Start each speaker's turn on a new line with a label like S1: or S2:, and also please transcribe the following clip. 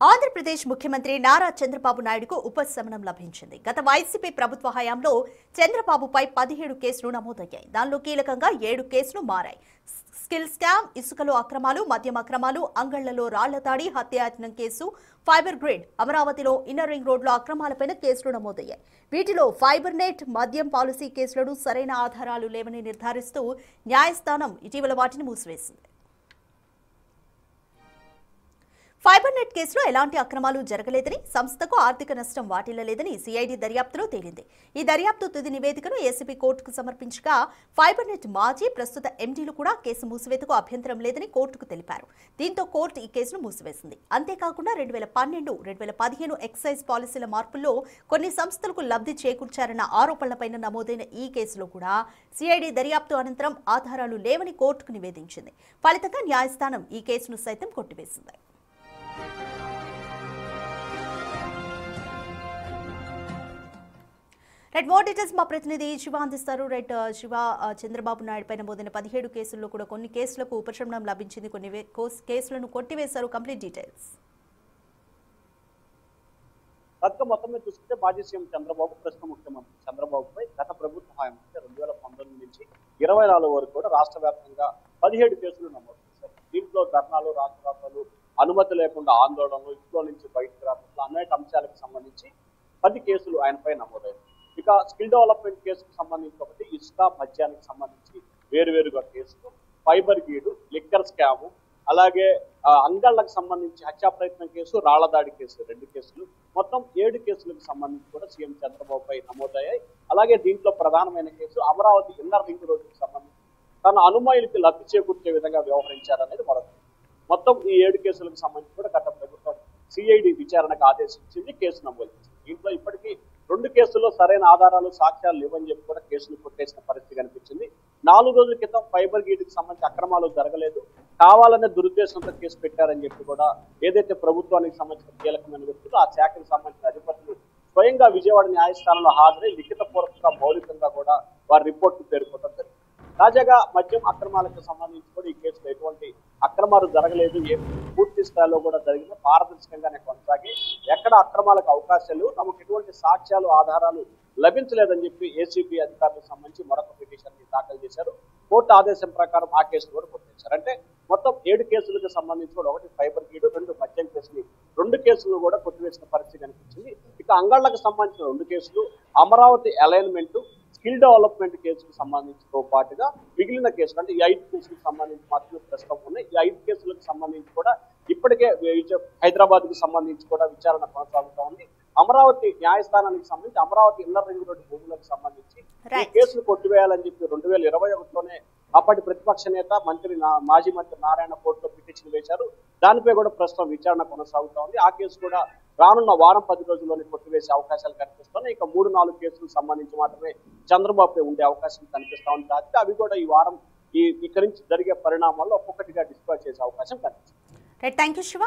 S1: ఆంధ్రప్రదేశ్ ముఖ్యమంత్రి నారా చంద్రబాబు నాయుడుకు ఉపశమనం లభించింది. గత వైసీపీ ప్రభుత్వ హయాంలో చంద్రబాబుపై 17 కేసులు నమోదయ్యాయి. దానిలో కీలకంగా 7 కేసులు మారాయి. స్కిల్ స్కామ్, ఇసుకలో అక్రమాలు, మద్యం అక్రమాలు, అంగళ్లలో రాళ్ల దాడి, హత్యాయత్నం కేసు, ఫైబర్ గ్రిడ్, అమరావతిలో ఇన్నర్ రింగ్ రోడ్లో అక్రమాలపైన కేసులు నమోదయ్యాయి. వీటిలో ఫైబర్ నెట్, మద్యం పాలసీ కేసులను సరైన ఆధారాలు లేవని నిర్ధారిస్తూ న్యాయస్థానం ఇటీవల వాటిని మూసివేసింది. ఫైబర్ నెట్ కేసులో ఎలాంటి అక్రమాలు జరగలేదని, సంస్థకు ఆర్థిక నష్టం వాటిల్లలేదని సిఐడి దర్యాప్తులో తేలింది. ఈ దర్యాప్తు తుది నివేదికను ఏసీబీ కోర్టుకు సమర్పించగా ఫైబర్ నెట్ మాజీ, ప్రస్తుత ఎండీలు కూడా కేసు మూసివేతకు అభ్యంతరం లేదని కోర్టుకు తెలిపారు. దీంతో కోర్టు ఈ కేసును మూసివేసింది. అంతేకాకుండా 2012, 2015 ఎక్సైజ్ పాలసీల మార్పుల్లో కొన్ని సంస్థలకు లబ్ధి చేకూర్చారన్న ఆరోపణలపైన నమోదైన ఈ కేసులో కూడా సిఐడి దర్యాప్తు అనంతరం ఆధారాలు లేవని కోర్టుకు నివేదించింది. ఫలితంగా న్యాయస్థానం ఈ కేసును సైతం కొట్టివేసింది. మోర్ డీటెయిల్స్ మా ప్రతినిధి శివ అందిస్తారు. శివ, చంద్రబాబు నాయుడు పైన నమోదైన 17 కేసుల్లో కూడా కొన్ని కేసులకు ఉపశమనం లభించింది, కొన్ని కేసులను కొట్టివేశారు. Complete details.
S2: మొత్తం మీద చూసుకుంటే మాజీ సీఎం చంద్రబాబు, ప్రస్తుత ముఖ్యమంత్రి చంద్రబాబుపై గత ప్రభుత్వ హయాం 2019 నుంచి 24 వరకు కూడా రాష్ట్ర వ్యాప్తంగా 17 కేసులు నమోదు చేశారు. దీంట్లో ధర్నాలు, రాష్ట్రాలు, అనుమతి లేకుండా ఆందోళనలు, ఇంట్లో నుంచి బయటకు రాకుండా అనేక అంశాలకు సంబంధించి 10 కేసులు ఆయనపై నమోదయ్యాయి. ఇక స్కిల్ డెవలప్మెంట్ కేసుకు సంబంధించి ఒకటి, ఇసుక, మద్యానికి సంబంధించి వేరువేరుగా కేసులు, ఫైబర్ గీడు, లిక్కర్ స్కాము, అలాగే అంగళ్లకు సంబంధించి హత్యా ప్రయత్నం కేసు, రాళ్లదాడి కేసు 2 కేసులు, మొత్తం 7 కేసులకు సంబంధించి కూడా సీఎం చంద్రబాబుపై నమోదయ్యాయి. అలాగే దీంట్లో ప్రధానమైన కేసు అమరావతి ఇన్నర్ రింగ్ రోడ్డుకు సంబంధించి తన అనుమాయులకు లబ్ధి చేకూర్చే విధంగా వ్యవహరించారనేది మరొకటి. మొత్తం ఈ 7 కేసులకు సంబంధించి కూడా గత ప్రభుత్వం సిఐడి విచారణకు ఆదేశించింది, కేసు నమోదు చేసింది. దీంట్లో ఇప్పటికీ 2 కేసుల్లో సరైన ఆధారాలు, సాక్ష్యాలు లేవని చెప్పి కూడా కేసులు కొట్టేసిన పరిస్థితి కనిపించింది. 4 రోజుల క్రితం ఫైబర్ గీడ్కి సంబంధించి అక్రమాలు జరగలేదు, కావాలనే దురుద్దేశంతో కేసు పెట్టారని చెప్పి కూడా ఏదైతే ప్రభుత్వానికి సంబంధించిన కీలకమైన వ్యక్తులు, ఆ శాఖకు సంబంధించిన అధిపతులు స్వయంగా విజయవాడ న్యాయస్థానంలో హాజరై లిఖితపూర్వకంగా, మౌలికంగా కూడా వారి రిపోర్టు పేర్కొనడం జరిగింది. తాజాగా మద్యం అక్రమాలకు సంబంధించి కూడా ఈ కేసులో ఎటువంటి అక్రమాలు జరగలేదు, ఏ పూర్తి స్థాయిలో కూడా జరిగిన పారదర్శకంగానే కొనసాగి ఎక్కడ అక్రమాలకు అవకాశాలు, తమకు ఎటువంటి సాక్ష్యాలు, ఆధారాలు లభించలేదని చెప్పి ఏసీబీ అధికారులకు సంబంధించి మరొక పిటిషన్ ని దాఖలు చేశారు. కోర్టు ఆదేశం ప్రకారం ఆ కేసులు కూడా కొట్టేశారు. అంటే మొత్తం 7 కేసులకు సంబంధించి కూడా ఒకటి ఫైబర్ గీడు, 2 మద్యం కేసులు, 2 కేసులు కూడా కొట్టివేసిన పరిస్థితి కనిపించింది. ఇక అంగళ్లకు సంబంధించిన 2 కేసులు, అమరావతి అలైన్మెంట్, స్కిల్ డెవలప్మెంట్ కేసుకు సంబంధించితో పాటుగా మిగిలిన కేసులు అంటే ఈ 5 కేసులకు సంబంధించి మాత్రమే ప్రస్తుతం ఉన్నాయి. ఈ 5 కేసులకు సంబంధించి కూడా ఇప్పటికే హైదరాబాద్ కు సంబంధించి కూడా విచారణ కొనసాగుతా ఉంది. అమరావతి న్యాయస్థానానికి సంబంధించి అమరావతి ఇన్నర్ రింగ్ రోడ్డు భూములకు సంబంధించి ఈ కేసులు కొట్టివేయాలని చెప్పి 2021లోనే అప్పటి ప్రతిపక్ష నేత మాజీ మంత్రి నారాయణ కోర్టులో పిటిషన్ వేశారు. దానిపై కూడా ప్రస్తుతం విచారణ కొనసాగుతా ఉంది. ఆ కేసు కూడా రానున్న వారం 10 రోజుల్లోనే కొట్టివేసే అవకాశాలు కనిపిస్తున్నాయి. ఇక 3-4 కేసులకు సంబంధించి మాత్రమే చంద్రబాబుపై ఉండే అవకాశం కనిపిస్తా ఉంది. కాబట్టి అవి కూడా ఈ వారం ఇక్కడి నుంచి జరిగే పరిణామాల్లో ఒక్కొక్కటిగా డిస్కస్ చేసే అవకాశం కనిపిస్తుంది.
S1: Thank you Shiva.